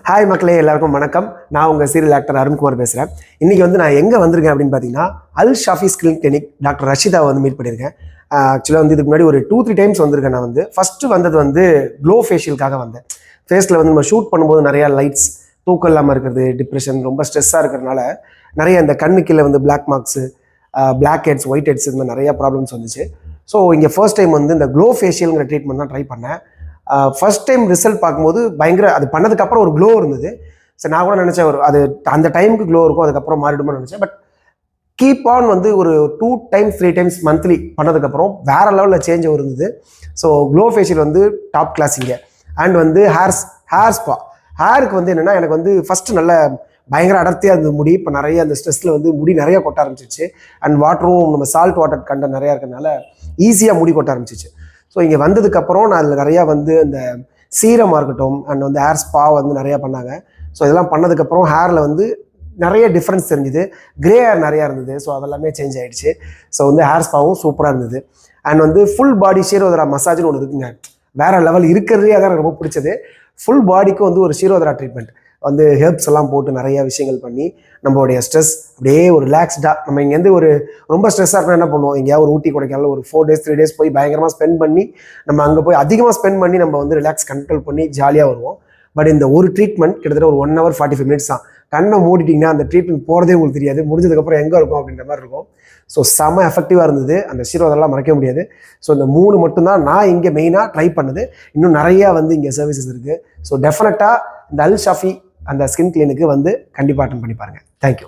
Hi மக்களே, எல்லாருக்கும் வணக்கம். நான் உங்கள் சீரியல் ஆக்டர் அருண்குமார் பேசுகிறேன். இன்றைக்கி வந்து நான் எங்கே வந்திருக்கேன் அப்படின்னு பார்த்தீங்கன்னா, அல் ஷாஃபி ஸ்கின் கிளினிக் டாக்டர் ரஷிதாவை வந்து மீட் பண்ணியிருக்கேன். ஆக்சுவலாக வந்து இதுக்கு முன்னாடி ஒரு 2-3 டைம்ஸ் வந்திருக்கேன். நான் வந்து ஃபஸ்ட்டு வந்தது வந்து க்ளோ ஃபேஷியலுக்காக வந்தேன். ஃபேஸில் வந்து நம்ம ஷூட் பண்ணும்போது நிறையா லைட்ஸ், தூக்கம் இல்லாமல் இருக்கிறது, டிப்ரெஷன், ரொம்ப ஸ்ட்ரெஸ்ஸாக இருக்கிறதுனால நிறைய இந்த கண்ணு கீழே வந்து black marks, black heads, white heads, இந்த மாதிரி நிறையா ப்ராப்ளம்ஸ் வந்துச்சு. ஸோ இங்கே ஃபர்ஸ்ட் டைம் வந்து இந்த க்ளோ ஃபேஷியலுங்கிற ட்ரீட்மெண்ட் தான் ட்ரை பண்ணேன். ஃபர்ஸ்ட் டைம் ரிசல்ட் பார்க்கும்போது பயங்கர, அது பண்ணதுக்கப்புறம் ஒரு க்ளோ இருந்தது. சரி, நான் கூட நினச்சேன் ஒரு அது அந்த டைமுக்கு க்ளோ இருக்கும், அதுக்கப்புறம் மாறிடுமோ நினச்சேன். பட் கீப் ஆன் வந்து ஒரு 2 times 3 times மந்த்லி பண்ணதுக்கப்புறம் வேறு லெவலில் சேஞ்ச் இருந்தது. ஸோ க்ளோ ஃபேஷியல் வந்து டாப் கிளாஸ் இங்கே. அண்ட் வந்து ஹேர் ஸ்பா. ஹேருக்கு வந்து என்னென்னா, எனக்கு வந்து ஃபஸ்ட்டு நல்ல பயங்கர அடர்த்தியாக இருந்தது முடி. இப்போ நிறைய அந்த ஸ்ட்ரெஸ்ஸில் வந்து முடி நிறைய கொட்ட ஆரம்பிச்சிச்சு. அண்ட் வாட்டரும் நம்ம சால்ட் வாட்டர் கண்டென்ட் நிறையா இருக்கிறதுனால ஈஸியாக முடி கொட்ட ஆரம்பிச்சிச்சு. ஸோ இங்கே வந்ததுக்கப்புறம் நான் அதில் நிறையா வந்து அந்த சீரமாக இருக்கட்டும் அண்ட் வந்து ஹேர் ஸ்பா வந்து நிறையா பண்ணாங்க. ஸோ இதெல்லாம் பண்ணதுக்கப்புறம் ஹேரில் வந்து நிறைய டிஃப்ரென்ஸ் தெரிஞ்சுது. கிரே ஹேர் நிறையா இருந்தது. ஸோ அதெல்லாமே சேஞ்ச் ஆகிடுச்சு. ஸோ வந்து ஹேர் ஸ்பாவும் சூப்பராக இருந்தது. அண்ட் வந்து ஃபுல் பாடி ஷீரோதரா மசாஜ்னு ஒன்று இருக்குங்க. வேறு லெவல் இருக்கிறதே அதான் எனக்கு ரொம்ப பிடிச்சது. ஃபுல் பாடிக்கு வந்து ஒரு ஷீரோதரா ட்ரீட்மெண்ட் வந்து ஹெர்ப்ஸ் எல்லாம் போட்டு நிறைய விஷயங்கள் பண்ணி நம்மளுடைய ஸ்ட்ரெஸ் அப்படியே ஒரு ரிலாக்ஸ்டாக, நம்ம இங்கேருந்து ஒரு ரொம்ப ஸ்ட்ரெஸ்ஸாக இருக்கணும் என்ன பண்ணுவோம், எங்கேயாவது ஒரு ஊட்டி கொடைக்கானல் ஒரு 4 days 3 days போய் பயங்கரமாக ஸ்பெண்ட் பண்ணி நம்ம அங்கே போய் அதிகமாக ஸ்பெண்ட் பண்ணி நம்ம வந்து ரிலாக்ஸ் கண்ட்ரோல் பண்ணி ஜாலியாக வருவோம். பட் இந்த ஒரு ட்ரீட்மெண்ட் கிட்டத்தட்ட ஒரு 1 hour 45 minutes தான். கண்ணை மூடிட்டிங்கன்னா அந்த ட்ரீட்மெண்ட் போகிறதே உங்களுக்கு தெரியாது. முடிஞ்சதுக்கப்புறம் எங்கே இருக்கும் அப்படின்ற மாதிரி இருக்கும். ஸோ செம எஃபெக்டிவாக இருந்தது. அந்த ஷீரோதெல்லாம் மறைக்க முடியாது. ஸோ இந்த 3 மட்டும்தான் நான் இங்கே மெயினாக ட்ரை பண்ணது. இன்னும் நிறையா வந்து இங்கே சர்வீசஸ் இருக்குது. ஸோ டெஃபினட்டாக இந்த அல் ஷாஃபி அந்த ஸ்கின் கிளினிக்கு வந்து கண்டிப்பாக அட்டன் பண்ணி பாருங்கள். தேங்க்யூ.